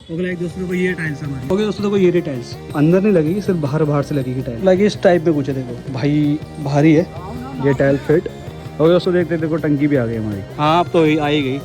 Like दोस्तों को ये टाइल्स हमारी ओके दोस्तों देखो ये टाइल्स अंदर नहीं लगेगी, सिर्फ बाहर से लगेगी टाइल। लाइक इस टाइप में कुछ है, देखो भाई भारी है ये टाइल फिट। ओके दोस्तों देखते देखो टंकी भी आ गई हमारी। हाँ अब तो आ ही गई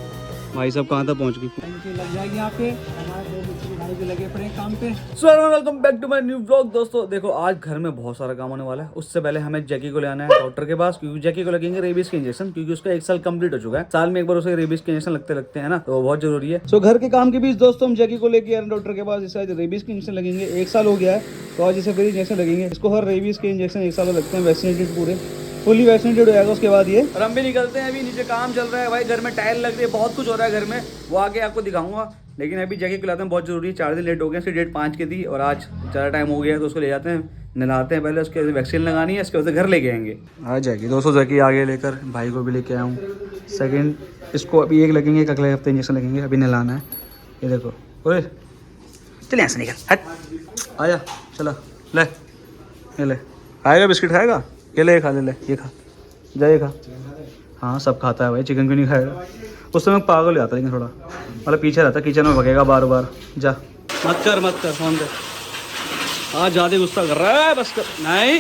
भाई साहब, कहाँ तक पहुँच गई। लग जाएगी यहाँ पे हमारे भी लगे पड़े काम पे। So welcome back to my new vlog. दोस्तों देखो आज घर में बहुत सारा काम होने वाला है। उससे पहले हमें जैकी को ले आना है डॉक्टर के पास, क्योंकि जैकी को लगेंगे रेबीज के इंजेक्शन, क्योंकि उसका 1 साल कंप्लीट हो चुका है। साल में एक बार उसे रेबीज के इंजेक्शन लगते हैं ना, तो बहुत जरूरी है। सो घर के काम के बीच दोस्तों हम जैकी को लेके आ रहे हैं डॉक्टर के पास। इसे आज रेबीज के इंजेक्शन लगेंगे, 1 साल हो गया है तो आज इसे फिर इंजेक्शन लगेंगे। इसको हर रेबीज के इंजेक्शन 1 साल लगते हैं, वैक्सीनेटेड पूरे फुली वैक्सीनेटेड हो जाएगा उसके बाद ये। और हम भी निकलते हैं, अभी नीचे काम चल रहा है भाई, घर में टाइल लग रही है, बहुत कुछ हो रहा है घर में, वो आगे आपको दिखाऊंगा। लेकिन अभी जगह खिलाते हैं, बहुत जरूरी है। 4 दिन लेट हो गए, इसकी डेट 5 की थी और आज ज़्यादा टाइम हो गया, तो उसको ले जाते हैं, नहलाते हैं पहले, उसके वैक्सीन लगानी है, इसके बाद घर लेके आएंगे। आ जाएगी दोस्तों जैकी आगे लेकर, भाई को भी लेके आया हूँ। सेकेंड इसको अभी 1 लगेंगे, एक अगले हफ्ते इंजेक्शन लगेंगे, अभी नहलाना है। ये देखो ओए चले यहाँ से निकल, हट आया, चला ले ये ले। खाएगा बिस्किट खाएगा, ये ले खा ले ये खा जा, ये खा। हाँ सब खाता है भाई, चिकन क्यों नहीं खाएगा। उस समय पागल हो जाता है, लेकिन थोड़ा मतलब पीछे रहता है, किचन में भगेगा बार बार। जा मत कर फोन पे, हाँ ज़्यादा गुस्सा कर रहा है, बस कर नहीं,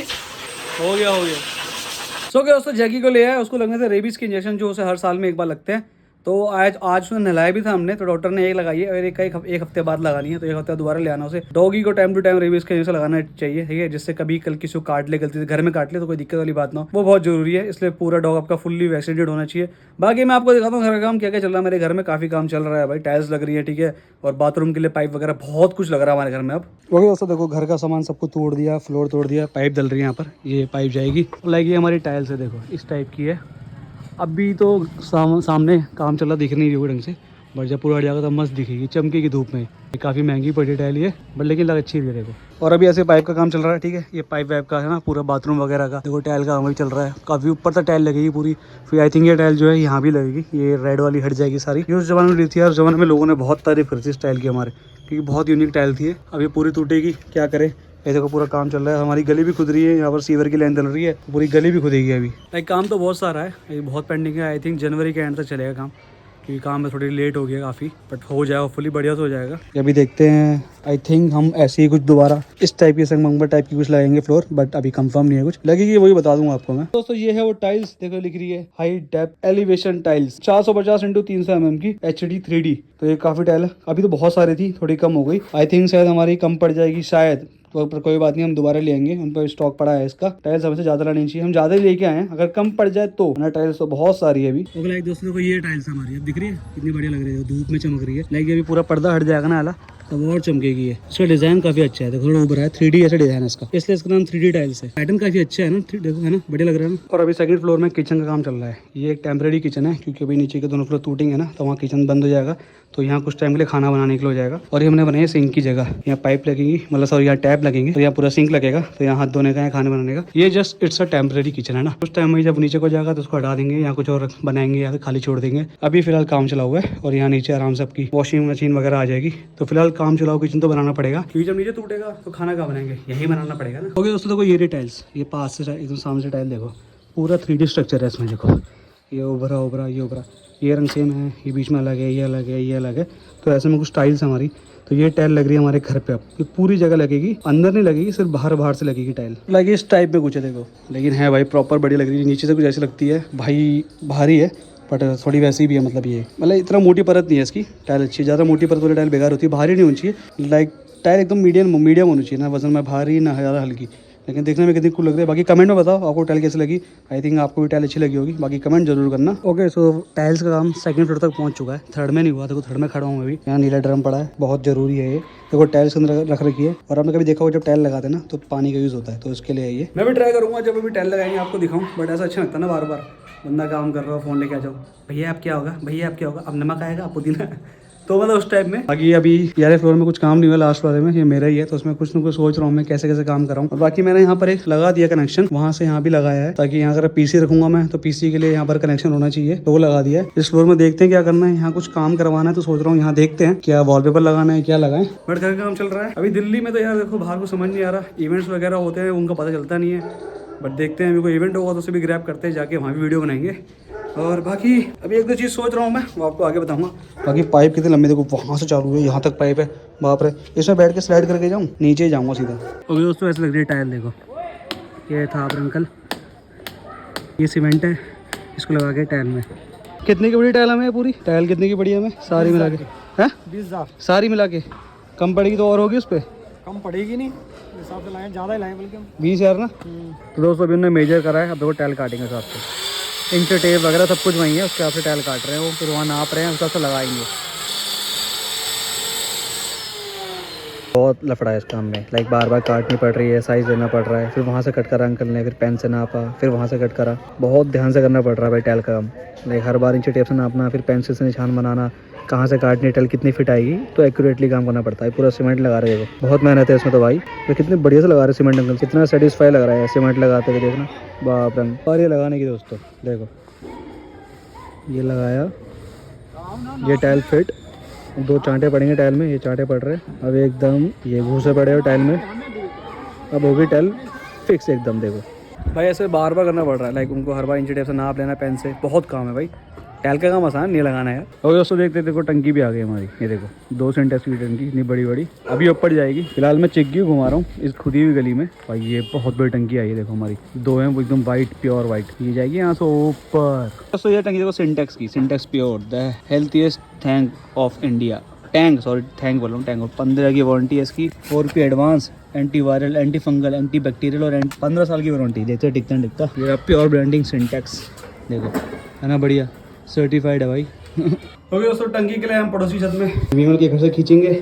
हो गया। सो क्या दोस्तों जैकी को ले आया, उसको लगने थे रेबीज़ के इंजेक्शन, जो उसे हर साल में 1 बार लगते हैं। तो आज उसने नहलाया भी था हमने, तो डॉक्टर ने 1 लगाई है और एक हफ्ते बाद लगानी है, तो 1 हफ्ते दोबारा ले आना उसे। डॉगी को टाइम टू टाइम रेबीज़ के इंजेक्शन लगाना चाहिए, ठीक है, जिससे कभी कल किसी को काट ले, गलती से घर में काट ले तो कोई दिक्कत वाली बात ना हो, वो बहुत जरूरी है। इसलिए पूरा डॉग आपका फुल्ली वैक्सीनेटेड होना चाहिए। बाकी मैं आपको दिखाता हूँ घर का काम क्या क्या चल रहा है मेरे घर में। काफ़ी काम चल रहा है भाई, टाइल्स लग रही है, ठीक है, और बाथरूम के लिए पाइप वगैरह, बहुत कुछ लग रहा है हमारे घर में अब। वही दोस्तों देखो घर का सामान सबको तोड़ दिया, फ्लोर तोड़ दिया, पाइप डल रही है यहाँ पर, ये पाइप जाएगी। लाइक ये हमारी टाइल्स है, देखो इस टाइप की है। अभी तो सामने काम चल रहा, दिख नहीं रही ढंग से, बट जब पूरा हट जाएगा तो मस्त दिखेगी, चमकेगी धूप में। ये काफ़ी महंगी पड़ी टाइल ये, बट लेकिन लग अच्छी है देखो। और अभी ऐसे पाइप का काम चल रहा है, ठीक है, ये पाइप वाइप का है ना, पूरा बाथरूम वगैरह का देखो टाइल का वही चल रहा है। काफ़ी ऊपर तक टाइल लगेगी पूरी, फिर आई थिंक ये टाइल जो है यहाँ भी लगेगी, ये रेड वाली हट जाएगी सारी। ये उस जमाने में ली थी, उस जमाने में लोगों ने बहुत तारीफ करी थी इस टाइल की हमारे, क्योंकि बहुत यूनिक टाइल थी। अब ये पूरी टूटेगी, क्या करें। ये देखो पूरा काम चल रहा है, हमारी गली भी खुद रही है, यहाँ पर सीवर की लाइन चल रही है, पूरी गली भी खुदेगी अभी। लाइक काम तो बहुत सारा है, ये बहुत पेंडिंग है। आई थिंक जनवरी के एंड तक चलेगा काम, क्योंकि काम में थोड़ी लेट हो गया काफ़ी, बट हो जाएगा फुली, बढ़िया से हो जाएगा। अभी देखते हैं, आई थिंक हम ऐसे ही कुछ दोबारा इस टाइप की संगमरमर टाइप की कुछ लगाएंगे फ्लोर, बट अभी कंफर्म नहीं है, कुछ लगेगी वही बता दूंगा आपको मैं। दोस्तों ये है वो टाइल्स, देखो लिख रही है high depth elevation tiles 450 × 300 mm की HD 3D। तो ये काफ़ी टाइल है, अभी तो बहुत सारी थी, थोड़ी कम हो गई। आई थिंक शायद हमारी कम पड़ जाएगी शायद, तो पर कोई बात नहीं, हम दोबारा ले आएंगे, उन पर स्टॉक पड़ा है इसका। टाइल्स हमसे ज़्यादा लानी चाहिए, हम ज़्यादा ही लेके आए हैं, अगर कम पड़ जाए तो ना। टाइल्स तो बहुत सारी है अभी। तो लाइक दोस्तों को ये टाइल्स हमारी अब दिख रही है, कितनी बढ़िया लग रही है, धूप में चमक रही है। लाइक अभी पूरा पर्दा हट जाएगा ना आला, तब और चमकेगी ये। इसका डिजाइन काफी अच्छा है, देखो थोड़ा ऊपर है, 3D ऐसा डिजाइन है इसका, इसलिए इसका नाम 3D टाइल्स है। पैटर्न काफी अच्छा है ना, देखो है ना, बढ़िया लग रहा है ना। और अभी सेकंड फ्लोर में किचन का काम चल रहा है। ये एक टेम्परेरी किचन है, क्योंकि अभी नीचे के दोनों फ्लोर टूटेंगे ना, तो वहाँ किचन बंद हो जाएगा, तो यहाँ कुछ टाइम के लिए खाना बनाने के लिए हो जाएगा। और ये हमने बनाई सिंक की जगह, यहाँ पाइप लगेगी, मतलब सॉरी यहाँ टैप लगेंगे, तो यहाँ पूरा सिंक लगेगा, तो यहाँ हाथ धोने का है, खाने बनाने का। ये just it's a temporary kitchen है ना, कुछ टाइम में जब नीचे को जाएगा तो उसको हटा देंगे, यहाँ कुछ और बनाएंगे या फिर खाली छोड़ देंगे। अभी फिलहाल काम चला हुआ है, और यहाँ नीचे आराम से आपकी वॉशिंग मशीन वगैरह आ जाएगी। तो फिलहाल काम चलाओ, किचन तो बनाना पड़ेगा, क्योंकि जब नीचे टूटेगा तो खाना कहाँ बनाएंगे, यही बनाना पड़ेगा ना। ओके दोस्तों देखो ये टाइल्स, ये पास से एकदम सामने से टाइल देखो, पूरा 3D स्ट्रक्चर है इसमें, देखो ये उभरा ये रंग सेम है, ये बीच में अलग है, ये अलग है, ये अलग है। तो ऐसे में कुछ टाइल्स हमारी, तो ये टाइल लग रही है हमारे घर पे, अब ये पूरी जगह लगेगी, अंदर नहीं लगेगी, सिर्फ बाहर से लगेगी टाइल। लाइक इस टाइप में कुछ है देखो, लेकिन है भाई प्रॉपर बढ़िया लग रही है। नीचे से कुछ ऐसी लगती है भाई, भारी है, बट थोड़ी वैसी भी है, मतलब ये मतलब इतना मोटी परत नहीं है इसकी। टाइल अच्छी है, ज़्यादा मोटी परत वाली टाइल बेकार होती है, भारी नहीं होनी चाहिए। लाइक टाइल एकदम मीडियम होनी चाहिए ना, वजन में भारी ना ज़्यादा हल्की, लेकिन देखने में कितनी कूल लग रही है। बाकी कमेंट में बताओ आपको टाइल कैसी लगी। आई थिंक आपको भी टाइल अच्छी लगी होगी, बाकी कमेंट जरूर करना। ओके सो टाइल्स का काम सेकंड फ्लोर तक पहुंच चुका है, थर्ड में नहीं हुआ। देखो थर्ड में खड़ा हूँ अभी, यहाँ नीला ड्रम पड़ा है, बहुत जरूरी है ये। देखो टाइल्स के अंदर रख रखी है, और आपने कभी देखा हो जब टाइल लगाते हैं ना तो पानी का यूज़ होता है, तो इसके लिए ये मैं भी ट्राई करूँगा जब अभी टाइल लगाएंगे आपको दिखाऊँ। बट ऐसा अच्छा लगता है ना, बार बार बंदा काम कर रहा हो, फ़ोन लेके आ जाओ, भैया आप क्या होगा, भैया आप क्या होगा, अब नमक आएगा, आप पुदीना, तो मतलब उस टाइप में। बाकी अभी यार फ्लोर में कुछ काम नहीं हुआ, लास्ट वाले में ये मेरा ही है, तो उसमें कुछ ना कुछ सोच रहा हूँ मैं कैसे कैसे काम कर रहा हूँ। और बाकी मैंने यहाँ पर एक लगा दिया कनेक्शन, वहाँ से यहाँ भी लगाया है, ताकि यहाँ अगर PC रखूंगा मैं तो PC के लिए यहाँ पर कनेक्शन होना चाहिए, तो वो लगा दिया है। इस फ्लोर में देखते हैं क्या करना है, यहाँ कुछ काम करवाना है, तो सोच रहा हूँ यहाँ देखते हैं क्या वॉलपेपर लगाना है, क्या लगाएं। बट घर का काम चल रहा है अभी दिल्ली में, तो यार देखो बाहर को समझ नहीं आ रहा, इवेंट्स वगैरह होते हैं उनका पता चलता नहीं है, बट देखते हैं अभी कोई इवेंट होगा तो उसे भी ग्रैब करते हैं, जाके वहाँ भी वीडियो बनाएंगे। और बाकी अभी एक दो चीज़ सोच रहा हूँ मैं, वो आपको आगे बताऊंगा। बाकी पाइप कितने लंबे, देखो वहाँ से चालू है, यहाँ तक पाइप है, बाप रे। इसमें बैठ के स्लाइड करके जाऊँ, नीचे ही जाऊँगा सीधा। और दोस्तों ऐसे लग रही है टायर, देखो ये था आप अंकल, ये सीमेंट है, इसको लगा के टायर में। कितने की बड़ी टाइल हमें पूरी? टाइल कितने की बड़ी है हमें सारी मिला के? हैं 20,000 सारी मिला के? कम पड़ेगी तो और होगी उस पर? कम पड़ेगी नहीं, हिसाब से लाए ज़्यादा ही लाए बल्कि हम। 20,000 ना। तो दोस्तों अभी उन्होंने मेजर करा है, अब देखो टाइल काटेंगे हिसाब से। इंच टेप वगैरह सब कुछ वहीं है, उसके हिसाब से टाइल काट रहे हैं वो, फिर वहाँ नाप रहे हैं, उसके हिसाब से लगाएंगे। बहुत लफड़ा है इस काम में, लाइक बार बार काटनी पड़ रही है, साइज़ देना पड़ रहा है, फिर वहाँ से कट करा अंकल ने, फिर पेन से नापा, फिर वहाँ से कट करा। बहुत ध्यान से करना पड़ रहा है भाई टाइल का काम। लाइक हर बार इंच टेप से नापना, फिर पेंसिल से निशान बनाना, कहाँ से काटनी, टाइल कितनी फिट आएगी, तो एक्यूरेटली काम करना पड़ता है। पूरा सीमेंट लगा रहे हो, बहुत मेहनत है इसमें तो भाई। तो कितने बढ़िया से लगा रहे सीमेंट अंकल, कितना सेटिस्फाई लग रहा है सीमेंट लगाते हुए, देखना बाप रे। और ये लगाने की दोस्तों देखो, ये लगाया, ये टाइल फिट, 2 चांटे पड़ेंगे टाइल में, ये चांटे पड़ रहे हैं अब एकदम, ये घूसे पड़े हो टाइल में, अब होगी टाइल फिक्स एकदम। देखो भाई ऐसे बार बार करना पड़ रहा है, लाइक उनको हर बार इंच टेप से नाप लेना पेन से, बहुत काम है भाई। टाइल का काम आसान नहीं लगाना है। और दोस्तों देखते देखो टंकी भी आ गई हमारी, ये देखो 2 सिंटेक्स की टंकी, इतनी बड़ी बड़ी, अभी ऊपर जाएगी। फिलहाल मैं चिग्गी घुमा रहा हूँ इस खुदी हुई गली में। भाई ये बहुत बड़ी टंकी आई है, देखो हमारी 2 हैं वो एकदम वाइट, प्योर वाइट, ये जाएगी यहाँ से ऊपर। दोस्तों ये टंकी देखो सिंटेक्स की, Sintex pure, the healthiest tank of India. Tank, sorry tank बोल रहा हूँ, टैंक। 15 की वारंटी है इसकी, 4P advance, anti viral, anti fungal, anti bacterial और 15 साल की वारंटी। देखते टिकता टिकता, ये प्योर ब्रांडिंग सिंटेक्स, देखो है ना बढ़िया, सर्टिफाइड है भाई। ओके दोस्तों टंकी के लिए हम पड़ोसी छत में विमल के घर से खींचेंगे,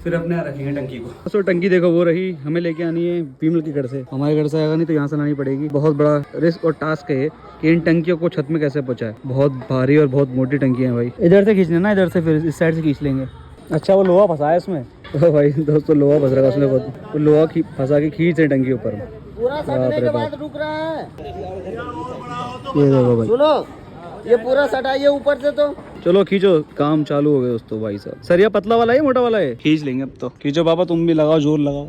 फिर अपने यहाँ रखेंगे टंकी को। दोस्तों टंकी देखो वो रही, हमें लेके आनी है विमल के घर से, हमारे घर से आएगा नहीं तो यहाँ से लानी पड़ेगी। बहुत बड़ा रिस्क और टास्क है कि इन टंकियों को छत में कैसे पहुँचाए, बहुत भारी और बहुत मोटी टंकी है भाई। इधर से खींचना ना, इधर से फिर इस साइड से खींच लेंगे। अच्छा वो लोहा फंसा है इसमें, तो भाई दोस्तों लोहा फंस रहा है उसमें, बहुत तो लोहा फंसा के खींच रहे टंकी ऊपर। पूरा सटने के बाद रुक रहा है, ये देखो भाई, सुनो ये पूरा सटाइए ऊपर से। तो चलो खींचो, काम चालू हो गया दोस्तों। भाई साहब सरिया पतला वाला है मोटा वाला है? खींच लेंगे अब तो। खींचो पापा तुम भी, लगाओ जोर लगाओ।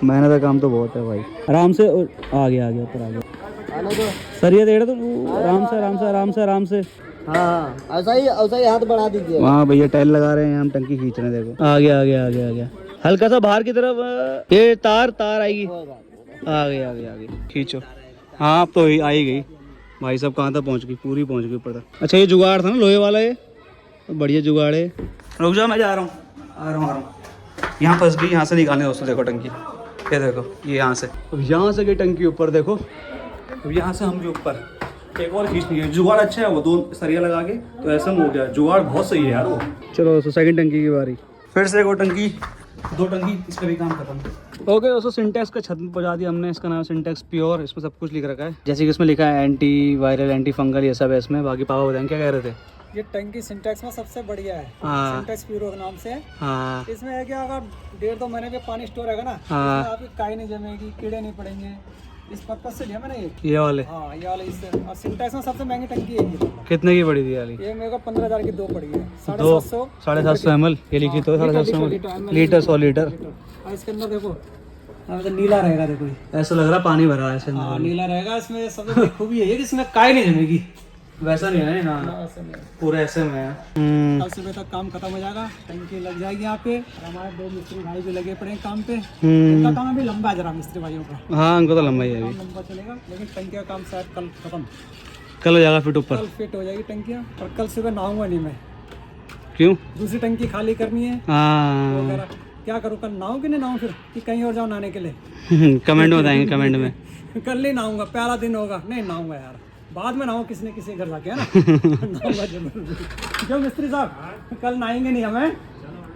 मेहनत का काम तो बहुत है भाई। आराम से, आ गया ऊपर आ गया। सरिया दे रहे तो आराम से आराम से आराम से आराम से। हाँ ऐसा ही हाथ बढ़ा दीजिए। वहाँ भैया टाइल लगा रहे हैं, हम टंकी खींच रहे हैं। देखो आ गया आ गया आ गया आ गया, हल्का सा बाहर की तरफ, ये तार आएगी, आ गई खींचो। हाँ अब तो आ ही गई भाई साहब, कहाँ तक पहुँच गई, पूरी पहुँच गई ऊपर तक। अच्छा ये जुगाड़ था ना लोहे वाला, ये बढ़िया जुगाड़ है। रुक जाओ मैं जा रहा हूँ, आ रहा हूँ। यहाँ फंस गई, यहाँ से निकालने दोस्तों। देखो टंकी, ये देखो ये यहाँ से, अब यहाँ से गई टंकी ऊपर, देखो अब यहाँ से हम भी ऊपर। एक और खींचनी है, जुगाड़ अच्छा है वो, 2 सरिया लगा के तो ऐसा हो गया, जुगाड़ बहुत सही है यार वो। चलो दोस्तों सेकंड टंकी की बारी, फिर से एक टंकी, 2 टंकी, इसका भी काम खत्म। ओके दोस्तों सिंटेक्स का छत में पहुंचा दिया हमने। इसका नाम सिंटेक्स प्योर, इसमें सब कुछ लिख रखा है, जैसे कि इसमें लिखा है एंटी वायरल, एंटी फंगल, ये सब है इसमें। बाकी पापा बताएं क्या कह रहे थे? ये टंकी सिंटेक्स में सबसे बढ़िया है, सिंटेक्स प्यूरो के नाम से। हाँ इसमें है कि अगर 1.5-2 महीने के पानी स्टोर रहेगा ना, हाँ, आपकी काई नहीं जमेगी, कीड़े नहीं पड़ेंगे, इस पर्पज से लिया मैंने ये वाले। हाँ ये वाले इससे। और सिंटेक्स में सबसे महंगी टंकी है ये। कितने की पड़ी थी वाली? ये मेरे को 15,000 की 2 पड़ी है, 750 ml, ये लिखी तो 750 लीटर, 100 लीटर। और इसके अंदर देखो तो नीला रहेगा, देखो ऐसा लग रहा है पानी भरा है इसके अंदर। नीला रहेगा। इसमें सबसे बड़ी खूबी है कि इसमें काई नहीं जमेगी। वैसा नहीं है ना, पूरा ऐसे में है। कल सुबह तक काम खत्म हो जाएगा, टंकी लग जाएगी यहाँ पे। हमारे 2 मिस्त्री भाई भी लगे पड़े हैं काम पे। इनका काम अभी लंबा है जरा मिस्त्री भाइयों का। हाँ उनको तो लंबा ही है अभी, लंबा चलेगा, लेकिन टंकी का काम शायद कल खत्म, कल हो जाएगा फिट ऊपर, कल फिट हो जाएगी टंकियाँ। और कल सुबह नहाऊंगा नहीं मैं। क्यों? दूसरी टंकी खाली करनी है। हाँ क्या करूँ, कल नहाऊं कि नहीं नहाऊं, फिर कि कहीं और जाऊँ नहाने के लिए? कमेंट बताएंगे कमेंट में। कल नहीं नहाऊंगा, पहला दिन होगा, नहीं नहाऊंगा यार, बाद में नहाऊं किसी ने किसी घर जाके, है ना। नहाऊंगा जरूर। जो मिस्त्री साहब कल नहाएंगे नहीं हमें।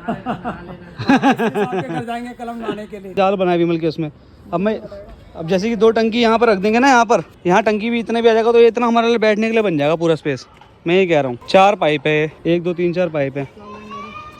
के घर जाएंगे कल हम नहाने के लिए। जाल बनाए विमल के उसमें। अब जैसे कि 2 टंकी यहाँ पर रख देंगे ना, यहाँ टंकी भी इतने भी आ जाएगा तो ये इतना हमारे लिए बैठने के लिए बन जाएगा पूरा स्पेस। मैं ये कह रहा हूँ। 4 पाइप है, 1 2 3 4 पाइप है,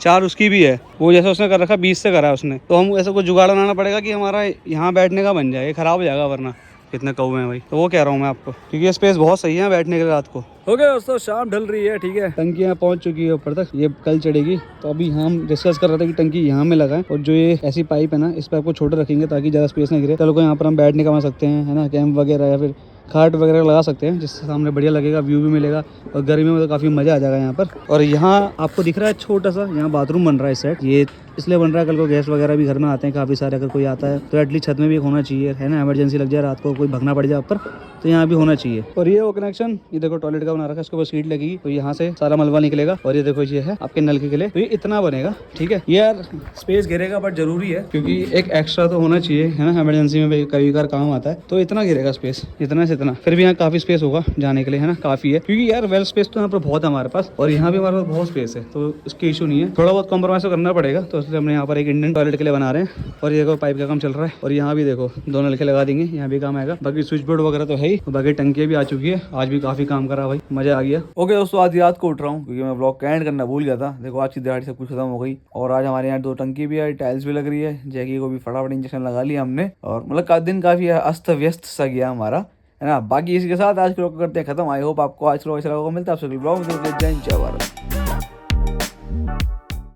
4 उसकी भी है। वो जैसे उसने कर रखा 20 से करा है उसने, तो हम ऐसा कुछ जुगाड़ बनाना पड़ेगा कि हमारा यहाँ बैठने का बन जाए। ये खराब हो जाएगा वरना, कितने कौवे हैं भाई। तो वो कह रहा हूँ मैं आपको, क्योंकि ये स्पेस बहुत सही है बैठने के लिए रात को। ओके दोस्तों शाम ढल रही है, ठीक है, टंकियाँ पहुँच चुकी है ऊपर तक, ये कल चढ़ेगी। तो अभी हम डिस्कस कर रहे थे कि टंकी यहाँ में लगाएं, और जो ये ऐसी पाइप है ना, इस पाइप को छोटे रखेंगे ताकि ज़्यादा स्पेस ना गिरे। कल को यहाँ पर हम बैठने का बना सकते हैं, है ना, कैंप वगैरह, या फिर खाट वगैरह लगा सकते हैं, जिससे सामने बढ़िया लगेगा, व्यू भी मिलेगा और गर्मी में तो काफ़ी मज़ा आ जाएगा यहाँ पर। और यहाँ आपको दिख रहा है छोटा सा यहाँ बाथरूम बन रहा है इस साइड, ये इसलिए बन रहा है कल को गेस्ट वगैरह भी घर में आते हैं काफ़ी सारे, अगर कोई आता है तो एटलीस्ट छत में भी एक होना चाहिए, है ना, इमरजेंसी लग जाए रात को, कोई भगना पड़ जाए ऊपर, तो यहाँ भी होना चाहिए। और ये वो कनेक्शन, ये देखो टॉयलेट का बना रखा है, इसके ऊपर सीट लगेगी तो यहाँ से सारा मलबा निकलेगा। और ये देखो ये है आपके नलके के लिए, तो ये इतना बनेगा, ठीक है। ये यार स्पेस गिरेगा बट जरूरी है, क्योंकि एक एक्स्ट्रा तो होना चाहिए, है ना, इमरजेंसी में कभी बार काम आता है, तो इतना गिरेगा स्पेस, इतना से इतना, फिर भी यहाँ काफी स्पेस होगा जाने के लिए, है ना, काफी है, क्योंकि यार वेल स्पेस तो यहाँ पर बहुत है हमारे पास, और यहाँ भी हमारे पास बहुत स्पेस है, तो इसकी इशू नहीं है। थोड़ा बहुत कॉम्प्रोमाइज तो करना पड़ेगा, तो इसलिए हमने यहाँ पर एक इंडियन टॉयलेट के लिए बना रहे हैं। और ये देखो पाइप का काम चल रहा है, और यहाँ भी देखो दो नलके लगा देंगे, यहाँ भी काम आएगा। बाकी स्विच बोर्ड वगैरह तो है ही, बाकी टंकियाँ भी आ चुकी है, आज भी काफी काम करा भाई, मजा आ गया। ओके दोस्तों, आज रात को उठ रहा हूँ क्योंकि मैं ब्लॉग का एंड करना भूल गया था। देखो आज की दिहाड़ी सब कुछ खत्म हो गई, और आज हमारे यहाँ 2 टंकी भी है, टाइल्स भी लग रही है, जैकी को भी फटाफट इंजेक्शन लगा लिया हमने, और मतलब दिन काफी अस्त व्यस्त सा गया हमारा, है ना। बाकी इसी के साथ आज के ब्लॉग करते हैं खत्म। आई होप आपको आज के ब्लॉग अच्छा लगा, मिलता है आपसे ब्लॉग में। जय हिंद, जय भारत।